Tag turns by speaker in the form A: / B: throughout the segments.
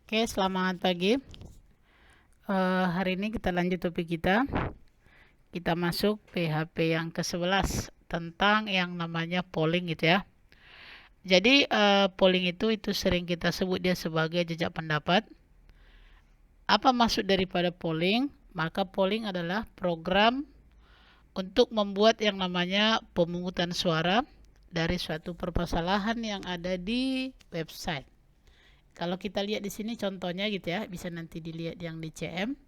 A: Oke, selamat pagi. Hari ini kita lanjut topik kita. Kita masuk PHP yang ke-11 tentang yang namanya polling gitu ya. Jadi polling itu sering kita sebut dia sebagai jejak pendapat. Apa maksud daripada polling? Maka polling adalah program untuk membuat yang namanya pemungutan suara dari suatu permasalahan yang ada di website. Kalau kita lihat di sini contohnya gitu ya, bisa nanti dilihat yang di CM.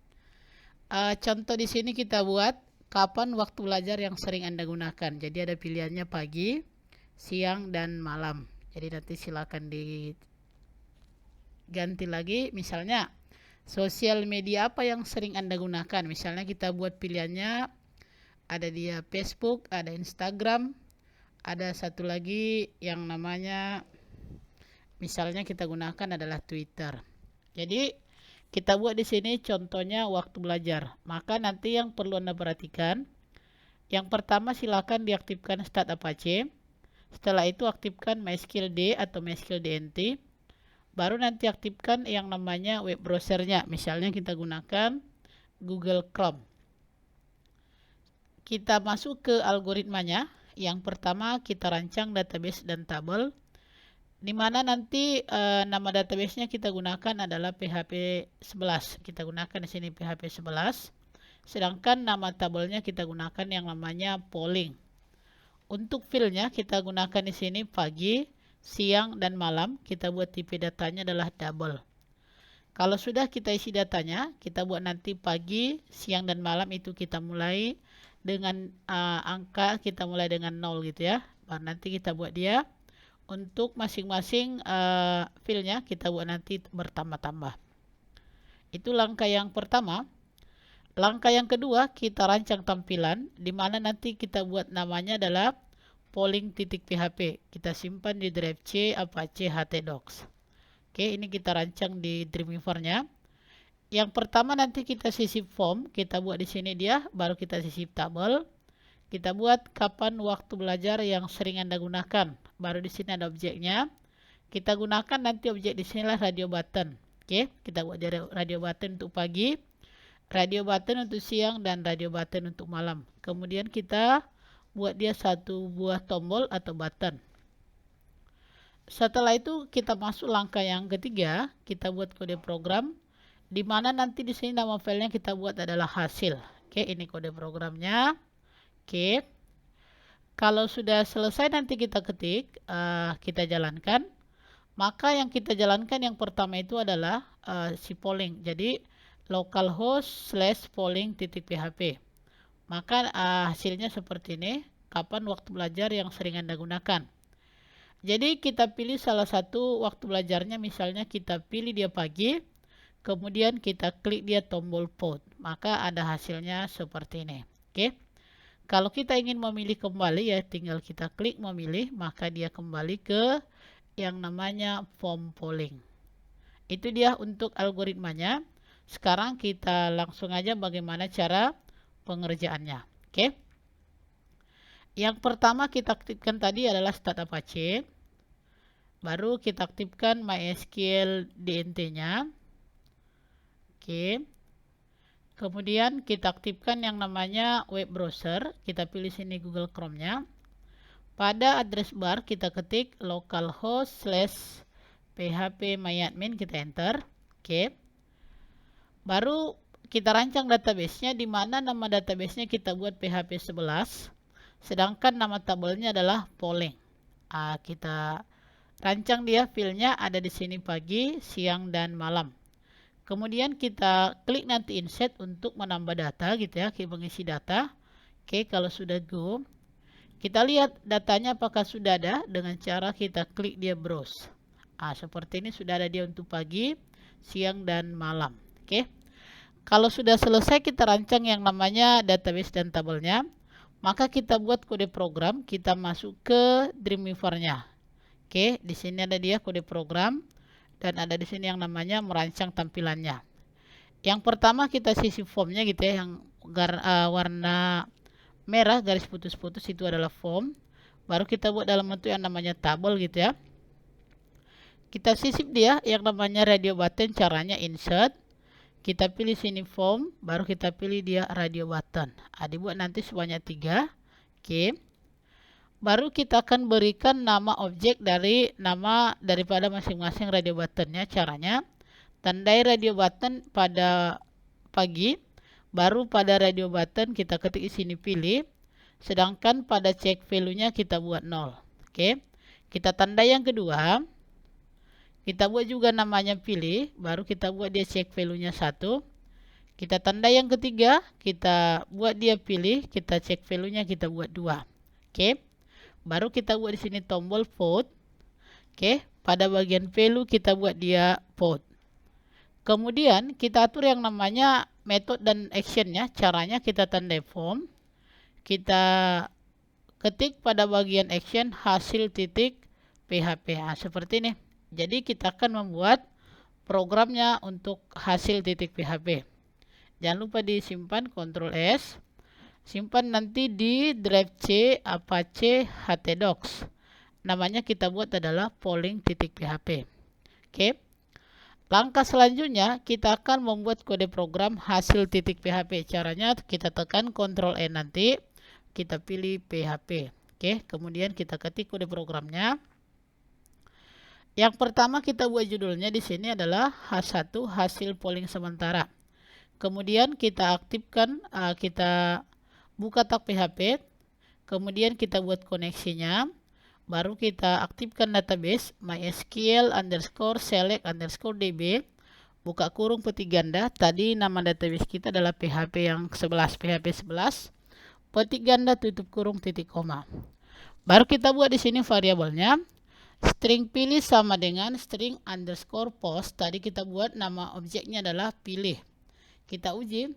A: Contoh di sini kita buat kapan waktu belajar yang sering Anda gunakan. Jadi ada pilihannya pagi, siang, dan malam. Jadi nanti silakan diganti lagi. Misalnya, sosial media apa yang sering Anda gunakan? Misalnya kita buat pilihannya ada dia Facebook, ada Instagram, ada satu lagi yang namanya misalnya kita gunakan adalah Twitter. Jadi kita buat di sini contohnya waktu belajar. Maka nanti yang perlu Anda perhatikan, yang pertama silakan diaktifkan Start Apache. Setelah itu aktifkan MySQL-D atau MySQL-DNT. Baru nanti aktifkan yang namanya web browsernya. Misalnya kita gunakan Google Chrome. Kita masuk ke algoritmanya. Yang pertama kita rancang database dan tabel. Di mana nanti nama database-nya kita gunakan adalah PHP 11. Kita gunakan di sini PHP 11. Sedangkan nama tabelnya kita gunakan yang namanya polling. Untuk filenya kita gunakan di sini pagi, siang, dan malam. Kita buat tipe datanya adalah double. Kalau sudah kita isi datanya, kita buat nanti pagi, siang, dan malam itu kita mulai dengan angka, kita mulai dengan 0 gitu ya. Baru nanti kita buat dia. Untuk masing-masing filenya kita buat nanti bertambah-tambah. Itu langkah yang pertama. Langkah yang kedua kita rancang tampilan, di mana nanti kita buat namanya adalah polling.php. Kita simpan di drive C Apache htdocs. Oke, ini kita rancang di Dreamweaver-nya. Yang pertama nanti kita sisip form, kita buat di sini dia, baru kita sisip tabel. Kita buat kapan waktu belajar yang sering Anda gunakan. Baru di sini ada objeknya. Kita gunakan nanti objek di sinilah radio button. Oke, kita buat radio button untuk pagi, radio button untuk siang, dan radio button untuk malam. Kemudian kita buat dia satu buah tombol atau button. Setelah itu kita masuk langkah yang ketiga, kita buat kode program, di mana nanti di sini nama filenya kita buat adalah hasil. Oke, ini kode programnya. Oke, kalau sudah selesai nanti kita ketik, kita jalankan. Maka yang kita jalankan yang pertama itu adalah si polling. Jadi localhost/polling.php. Maka hasilnya seperti ini. Kapan waktu belajar yang sering Anda gunakan. Jadi kita pilih salah satu waktu belajarnya. Misalnya kita pilih dia pagi. Kemudian kita klik dia tombol put. Maka ada hasilnya seperti ini. Oke. Kalau kita ingin memilih kembali ya tinggal kita klik memilih, maka dia kembali ke yang namanya form polling. Itu dia untuk algoritmanya. Sekarang kita langsung aja bagaimana cara pengerjaannya. Oke. Yang pertama kita aktifkan tadi adalah Start Apache. Baru kita aktifkan MySQL DNT-nya. Oke. Kemudian kita aktifkan yang namanya web browser. Kita pilih sini Google Chrome-nya. Pada address bar kita ketik localhost/phpMyAdmin, kita enter. Oke. Baru kita rancang database-nya, di mana nama database-nya kita buat PHP 11. Sedangkan nama tabelnya adalah polling. Kita rancang dia filenya ada di sini pagi, siang, dan malam. Kemudian kita klik nanti insert untuk menambah data gitu ya, kita mengisi data. Oke, kalau sudah go, kita lihat datanya apakah sudah ada dengan cara kita klik dia browse. Seperti ini sudah ada dia untuk pagi, siang, dan malam. Oke. Kalau sudah selesai kita rancang yang namanya database dan tabelnya, maka kita buat kode program, kita masuk ke Dreamweaver-nya. Oke, di sini ada dia kode program. Dan ada di sini yang namanya merancang tampilannya. Yang pertama kita sisip formnya gitu ya, yang warna merah garis putus-putus itu adalah form. Baru kita buat dalam bentuk yang namanya tabel gitu ya. Kita sisip dia yang namanya radio button. Caranya insert, kita pilih sini form, baru kita pilih dia radio button. Dibuat nanti sebanyak 3. Oke. Baru kita akan berikan nama objek dari nama daripada masing-masing radio buttonnya. Caranya tandai radio button pada pagi, baru pada radio button kita ketik di sini pilih, sedangkan pada check value-nya kita buat 0. Oke. Kita tandai yang kedua, kita buat juga namanya pilih, baru kita buat dia check value-nya 1. Kita tandai yang ketiga, kita buat dia pilih, kita check value-nya kita buat 2. Oke. Baru kita buat di sini tombol vote. Oke, pada bagian value kita buat dia vote. Kemudian kita atur yang namanya method dan actionnya. Caranya kita tandai form, kita ketik pada bagian action hasil titik PHP. Seperti ini. Jadi kita akan membuat programnya untuk hasil titik PHP. Jangan lupa disimpan, Ctrl S. Simpan nanti di drive C Apache htdocs. Namanya kita buat adalah polling.php. Oke. Langkah selanjutnya kita akan membuat kode program hasil titik PHP. Caranya kita tekan Ctrl N nanti, kita pilih PHP. Oke, kemudian kita ketik kode programnya. Yang pertama kita buat judulnya di sini adalah H1 hasil polling sementara. Kemudian kita aktifkan, kita buka tag PHP, kemudian kita buat koneksinya, baru kita aktifkan database MySQL _select _db, buka kurung petik ganda. Tadi nama database kita adalah PHP yang 11, PHP 11, petik ganda tutup kurung titik koma. Baru kita buat di sini variabelnya, string pilih sama dengan string _post. Tadi kita buat nama objeknya adalah pilih. Kita uji.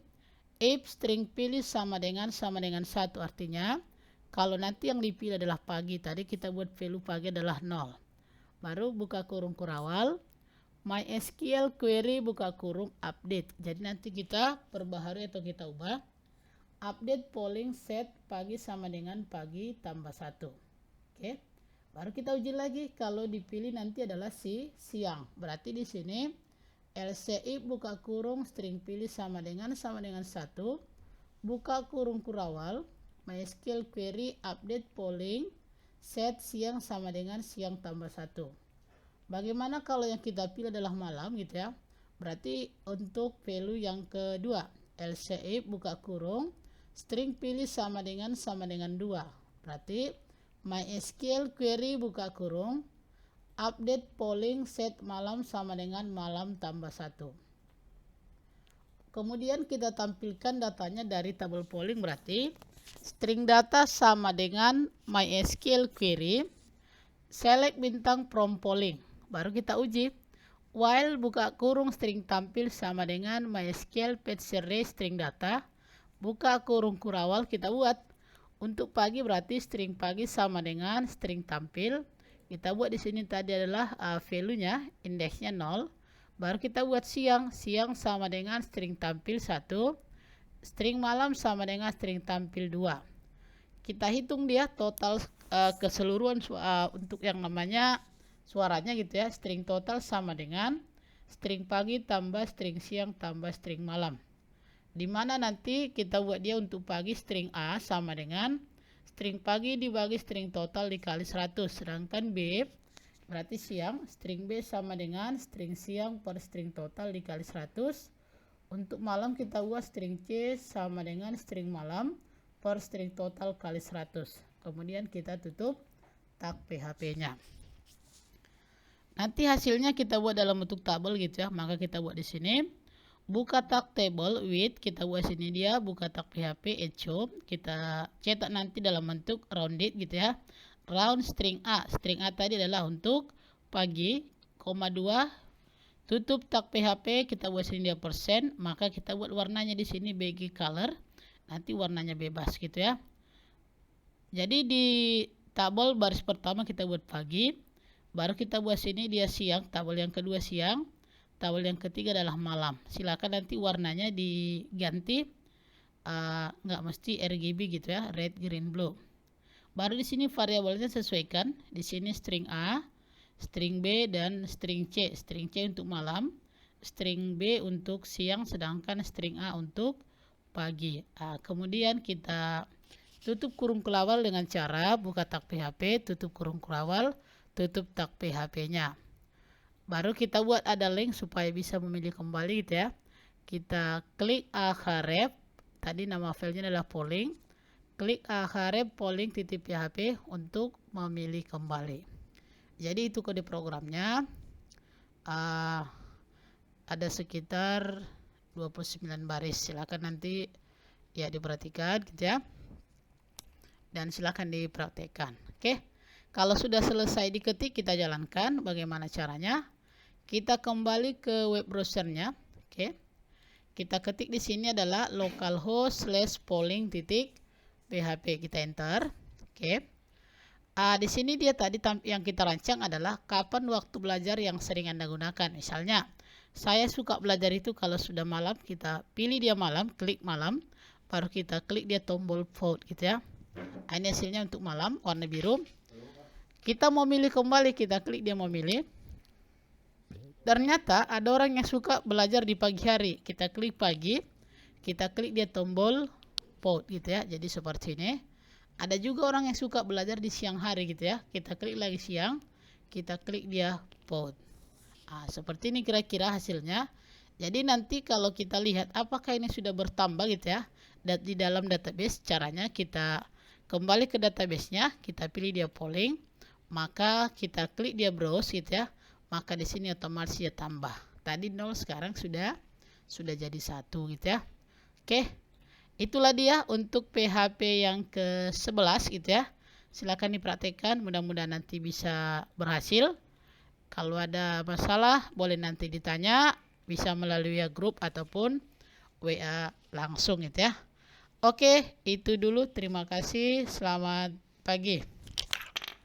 A: If string pilih sama dengan 1, artinya kalau nanti yang dipilih adalah pagi, tadi kita buat value pagi adalah 0. Baru buka kurung kurawal, MySQL query buka kurung update. Jadi nanti kita perbaharui atau kita ubah. Update polling set pagi sama dengan pagi tambah 1. Oke. Baru kita uji lagi, kalau dipilih nanti adalah siang. Berarti di sini else if buka kurung string pilih sama dengan 1, buka kurung kurawal, MySQL query update polling set siang sama dengan siang tambah 1. Bagaimana kalau yang kita pilih adalah malam gitu ya? Berarti untuk value yang kedua, else if buka kurung string pilih sama dengan 2. Berarti MySQL query buka kurung update polling set malam sama dengan malam tambah 1. Kemudian kita tampilkan datanya dari tabel polling, berarti string data sama dengan MySQL query select bintang from polling. Baru kita uji. While buka kurung string tampil sama dengan MySQL page array string data, buka kurung kurawal kita buat. Untuk pagi berarti string pagi sama dengan string tampil. Kita buat di sini tadi adalah value-nya, indeksnya 0. Baru kita buat siang. Siang sama dengan string tampil 1. String malam sama dengan string tampil 2. Kita hitung dia total keseluruhan untuk yang namanya suaranya gitu ya. String total sama dengan string pagi tambah string siang tambah string malam. Dimana nanti kita buat dia untuk pagi string A sama dengan string pagi dibagi string total dikali 100, sedangkan B berarti siang, string B sama dengan string siang per string total dikali 100. Untuk malam kita buat string C sama dengan string malam per string total kali 100. Kemudian kita tutup tag PHP-nya. Nanti hasilnya kita buat dalam bentuk tabel gitu ya, maka kita buat di sini. Buka tag table with, kita buat sini dia buka tag PHP echo, kita cetak nanti dalam bentuk rounded gitu ya. Round string A. String A tadi adalah untuk pagi, 2, tutup tag PHP, kita buat sini dia persen, maka kita buat warnanya di sini bagi color, nanti warnanya bebas gitu ya. Jadi di tabel baris pertama kita buat pagi, baru kita buat sini dia siang, tabel yang kedua siang, tabel yang ketiga adalah malam. Silakan nanti warnanya diganti, nggak mesti RGB gitu ya, red, green, blue. Baru di sini variabelnya sesuaikan. Di sini string A, string B dan string C. String C untuk malam, string B untuk siang, sedangkan string A untuk pagi. Kemudian kita tutup kurung kelawal dengan cara buka tag PHP, tutup kurung kelawal, tutup tag PHP-nya. Baru kita buat ada link supaya bisa memilih kembali gitu ya. Kita klik ahref, tadi nama filenya adalah polling. Klik ahref polling.php untuk memilih kembali. Jadi itu kode programnya. Ada sekitar 29 baris. Silakan nanti ya diperhatikan gitu ya. Dan silakan dipraktekkan. Oke. Kalau sudah selesai diketik, kita jalankan bagaimana caranya. Kita kembali ke web browsernya. Oke. Kita ketik di sini adalah localhost/polling.php. Kita enter. Oke. Di sini dia tadi yang kita rancang adalah kapan waktu belajar yang sering Anda gunakan. Misalnya, saya suka belajar itu kalau sudah malam, kita pilih dia malam, klik malam, baru kita klik dia tombol vote gitu ya. Ini hasilnya untuk malam, warna biru. Kita mau milih kembali, kita klik dia mau milih. Ternyata ada orang yang suka belajar di pagi hari. Kita klik pagi, kita klik dia tombol vote gitu ya. Jadi seperti ini. Ada juga orang yang suka belajar di siang hari gitu ya. Kita klik lagi siang, kita klik dia vote. Seperti ini kira-kira hasilnya. Jadi nanti kalau kita lihat apakah ini sudah bertambah gitu ya. Dan di dalam database, caranya kita kembali ke database-nya, kita pilih dia polling, maka kita klik dia browse gitu ya. Maka di sini otomatis dia tambah. Tadi 0, sekarang sudah jadi 1 gitu ya. Oke. Itulah dia untuk PHP yang ke-11 gitu ya. Silakan dipraktekkan, mudah-mudahan nanti bisa berhasil. Kalau ada masalah boleh nanti ditanya, bisa melalui grup ataupun WA langsung gitu ya. Oke, itu dulu. Terima kasih. Selamat pagi.